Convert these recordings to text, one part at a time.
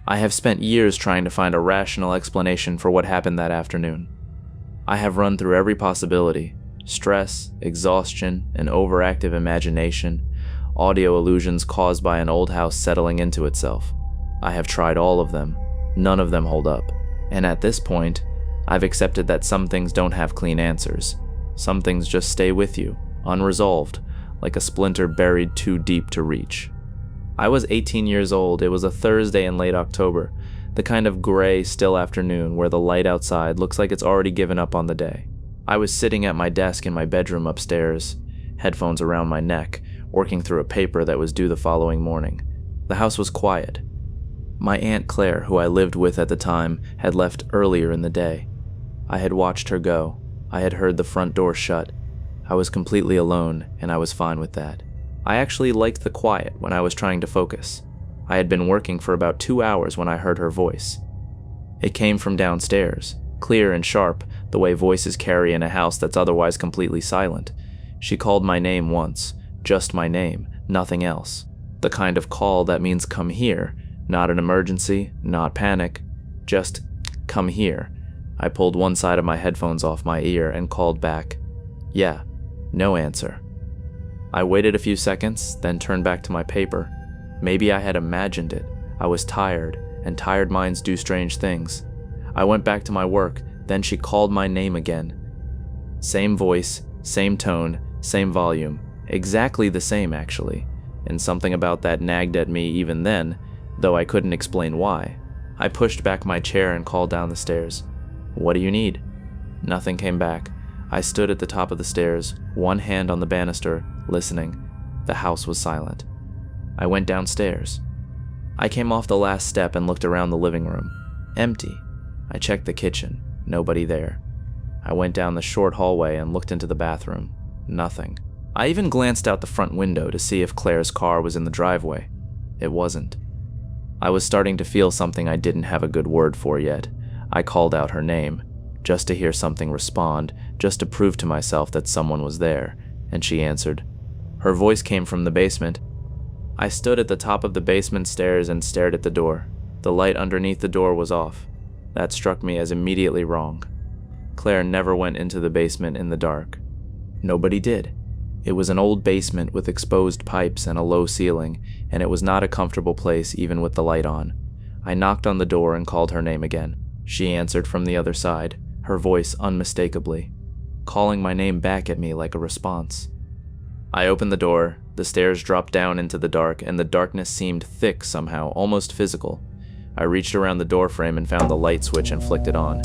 I have spent years trying to find a rational explanation for what happened that afternoon. I have run through every possibility: stress, exhaustion, an overactive imagination, audio illusions caused by an old house settling into itself. I have tried all of them. None of them hold up. And at this point, I've accepted that some things don't have clean answers. Some things just stay with you, unresolved, like a splinter buried too deep to reach. I was 18 years old. It was a Thursday in late October, the kind of gray, still afternoon where the light outside looks like it's already given up on the day. I was sitting at my desk in my bedroom upstairs, headphones around my neck, working through a paper that was due the following morning. The house was quiet. My Aunt Claire, who I lived with at the time, had left earlier in the day. I had watched her go. I had heard the front door shut. I was completely alone, and I was fine with that. I actually liked the quiet when I was trying to focus. I had been working for about 2 hours when I heard her voice. It came from downstairs, clear and sharp, the way voices carry in a house that's otherwise completely silent. She called my name once, just my name, nothing else. The kind of call that means come here, not an emergency, not panic, just come here. I pulled one side of my headphones off my ear and called back. Yeah, no answer. I waited a few seconds, then turned back to my paper. Maybe I had imagined it. I was tired, and tired minds do strange things. I went back to my work, then she called my name again. Same voice, same tone, same volume. Exactly the same, actually. And something about that nagged at me even then, though I couldn't explain why. I pushed back my chair and called down the stairs. What do you need? Nothing came back. I stood at the top of the stairs, one hand on the banister, listening. The house was silent. I went downstairs. I came off the last step and looked around the living room. Empty. I checked the kitchen. Nobody there. I went down the short hallway and looked into the bathroom. Nothing. I even glanced out the front window to see if Claire's car was in the driveway. It wasn't. I was starting to feel something I didn't have a good word for yet. I called out her name, just to hear something respond, just to prove to myself that someone was there, and she answered. Her voice came from the basement. I stood at the top of the basement stairs and stared at the door. The light underneath the door was off. That struck me as immediately wrong. Claire never went into the basement in the dark. Nobody did. It was an old basement with exposed pipes and a low ceiling, and it was not a comfortable place even with the light on. I knocked on the door and called her name again. She answered from the other side, her voice unmistakably, calling my name back at me like a response. I opened the door, the stairs dropped down into the dark, and the darkness seemed thick somehow, almost physical. I reached around the doorframe and found the light switch and flicked it on.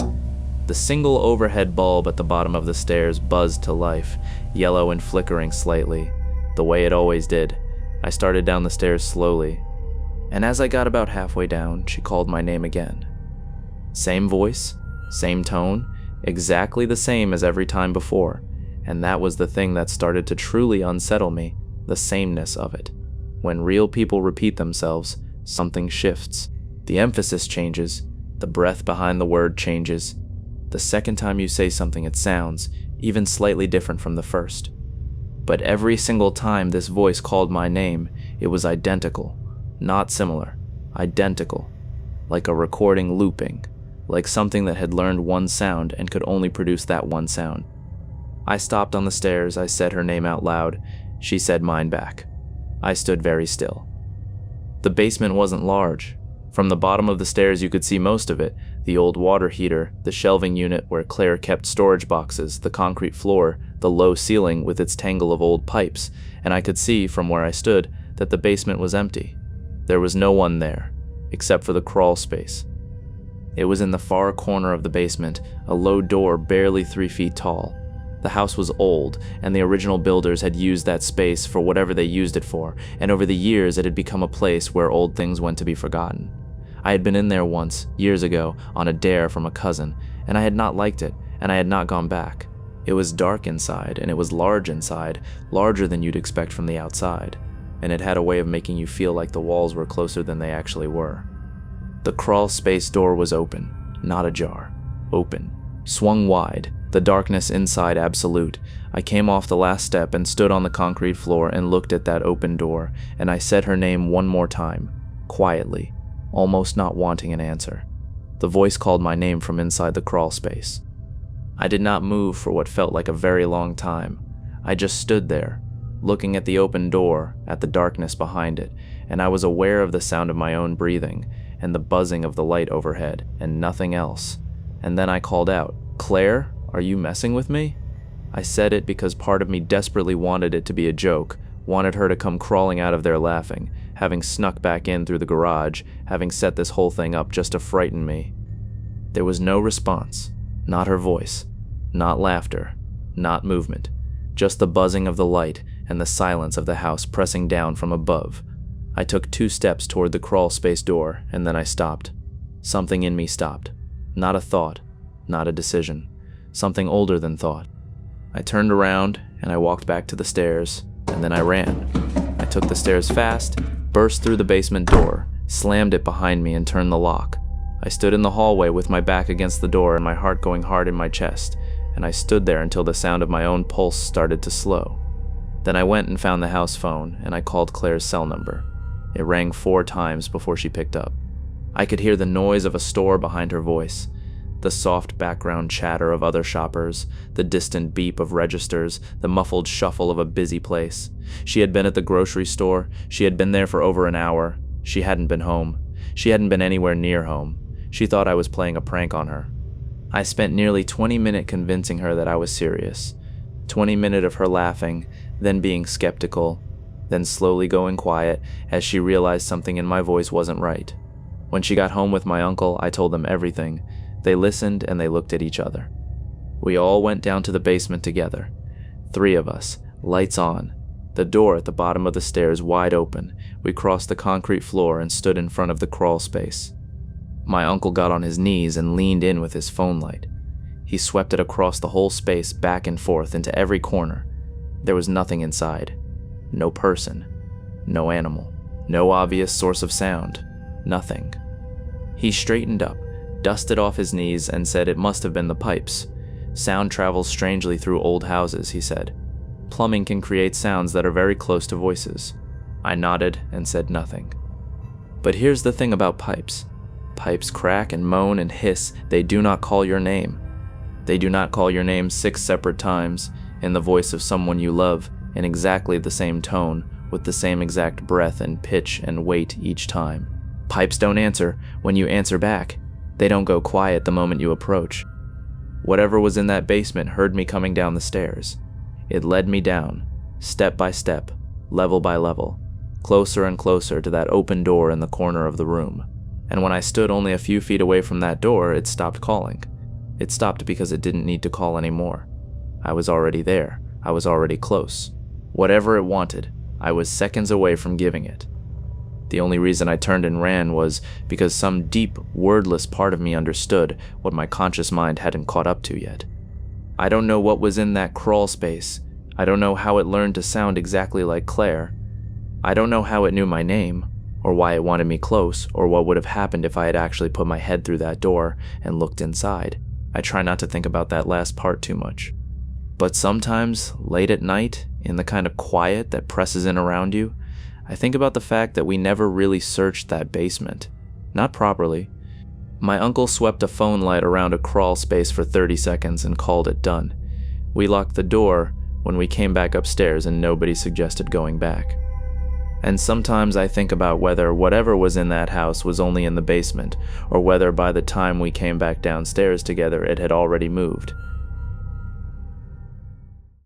The single overhead bulb at the bottom of the stairs buzzed to life, yellow and flickering slightly, the way it always did. I started down the stairs slowly, and as I got about halfway down, she called my name again. Same voice, same tone, exactly the same as every time before, and that was the thing that started to truly unsettle me, the sameness of it. When real people repeat themselves, something shifts. The emphasis changes, the breath behind the word changes. The second time you say something, it sounds even slightly different from the first. But every single time this voice called my name, it was identical, not similar, identical, like a recording looping, like something that had learned one sound and could only produce that one sound. I stopped on the stairs, I said her name out loud. She said mine back. I stood very still. The basement wasn't large. From the bottom of the stairs you could see most of it, the old water heater, the shelving unit where Claire kept storage boxes, the concrete floor, the low ceiling with its tangle of old pipes, and I could see, from where I stood, that the basement was empty. There was no one there, except for the crawl space. It was in the far corner of the basement, a low door barely 3 feet tall. The house was old, and the original builders had used that space for whatever they used it for, and over the years it had become a place where old things went to be forgotten. I had been in there once, years ago, on a dare from a cousin, and I had not liked it, and I had not gone back. It was dark inside, and it was large inside, larger than you'd expect from the outside, and it had a way of making you feel like the walls were closer than they actually were. The crawl space door was open, not ajar. Open. Swung wide, the darkness inside absolute. I came off the last step and stood on the concrete floor and looked at that open door, and I said her name one more time, quietly, almost not wanting an answer. The voice called my name from inside the crawl space. I did not move for what felt like a very long time. I just stood there, looking at the open door, at the darkness behind it, and I was aware of the sound of my own breathing and the buzzing of the light overhead, and nothing else. And then I called out, "Claire, are you messing with me?" I said it because part of me desperately wanted it to be a joke, wanted her to come crawling out of there laughing, having snuck back in through the garage, having set this whole thing up just to frighten me. There was no response, not her voice, not laughter, not movement, just the buzzing of the light and the silence of the house pressing down from above. I took 2 steps toward the crawl space door, and then I stopped. Something in me stopped. Not a thought, not a decision. Something older than thought. I turned around, and I walked back to the stairs, and then I ran. I took the stairs fast, burst through the basement door, slammed it behind me, and turned the lock. I stood in the hallway with my back against the door and my heart going hard in my chest, and I stood there until the sound of my own pulse started to slow. Then I went and found the house phone, and I called Claire's cell number. It rang 4 times before she picked up. I could hear the noise of a store behind her voice, the soft background chatter of other shoppers, the distant beep of registers, the muffled shuffle of a busy place. She had been at the grocery store. She had been there for over an hour. She hadn't been home. She hadn't been anywhere near home. She thought I was playing a prank on her. I spent nearly 20 minutes convincing her that I was serious. 20 minutes of her laughing, then being skeptical, then slowly going quiet as she realized something in my voice wasn't right. When she got home with my uncle, I told them everything. They listened and they looked at each other. We all went down to the basement together. 3 of us, lights on, the door at the bottom of the stairs wide open. We crossed the concrete floor and stood in front of the crawl space. My uncle got on his knees and leaned in with his phone light. He swept it across the whole space, back and forth, into every corner. There was nothing inside. No person. No animal. No obvious source of sound. Nothing. He straightened up, dusted off his knees, and said it must have been the pipes. Sound travels strangely through old houses, he said. Plumbing can create sounds that are very close to voices. I nodded and said nothing. But here's the thing about pipes. Pipes crack and moan and hiss. They do not call your name. They do not call your name 6 separate times, in the voice of someone you love, in exactly the same tone, with the same exact breath and pitch and weight each time. Pipes don't answer when you answer back. They don't go quiet the moment you approach. Whatever was in that basement heard me coming down the stairs. It led me down, step by step, level by level, closer and closer to that open door in the corner of the room. And when I stood only a few feet away from that door, it stopped calling. It stopped because it didn't need to call anymore. I was already there. I was already close. Whatever it wanted, I was seconds away from giving it. The only reason I turned and ran was because some deep, wordless part of me understood what my conscious mind hadn't caught up to yet. I don't know what was in that crawl space. I don't know how it learned to sound exactly like Claire. I don't know how it knew my name, or why it wanted me close, or what would have happened if I had actually put my head through that door and looked inside. I try not to think about that last part too much. But sometimes, late at night, in the kind of quiet that presses in around you, I think about the fact that we never really searched that basement. Not properly. My uncle swept a phone light around a crawl space for 30 seconds and called it done. We locked the door when we came back upstairs and nobody suggested going back. And sometimes I think about whether whatever was in that house was only in the basement, or whether by the time we came back downstairs together it had already moved,